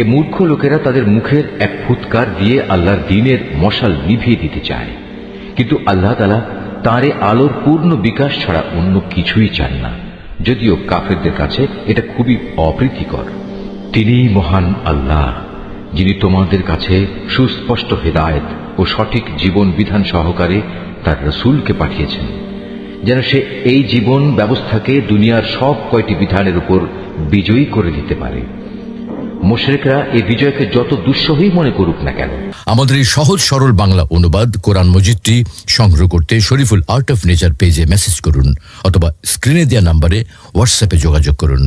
এ মূর্খ লোকেরা তাদের মুখের এক ফুৎকার দিয়ে আল্লাহর দ্বীনের মশাল নিভিয়ে দিতে চায়, কিন্তু আল্লাহ তাআলা তাঁর আলোর পূর্ণ বিকাশ ছাড়া অন্য কিছুই চান না, যদিও কাফেরদের কাছে এটা খুবই অপ্রীতিকর। তিনিই মহান আল্লাহ, যিনি তোমাদের কাছে সুস্পষ্ট হেদায়েত ও সঠিক জীবন বিধান সহকারে তার রাসূলকে পাঠিয়েছেন, যেন সে এই জীবন ব্যবস্থাকে দুনিয়ার সব কয়টি বিধানের উপর বিজয়ী করে দিতে পারে। মুশরিকরা এই বিজয়কে যত দুঃসহই মনে করুক না কেন। আমাদের এই সহজ সরল বাংলা অনুবাদ কোরআন মজিদটি সংগ্রহ করতে শরীফুল আর্ট অফ নেচার পেজে মেসেজ করুন অথবা স্ক্রিনে দেওয়া নম্বরে হোয়াটসঅ্যাপে যোগাযোগ করুন।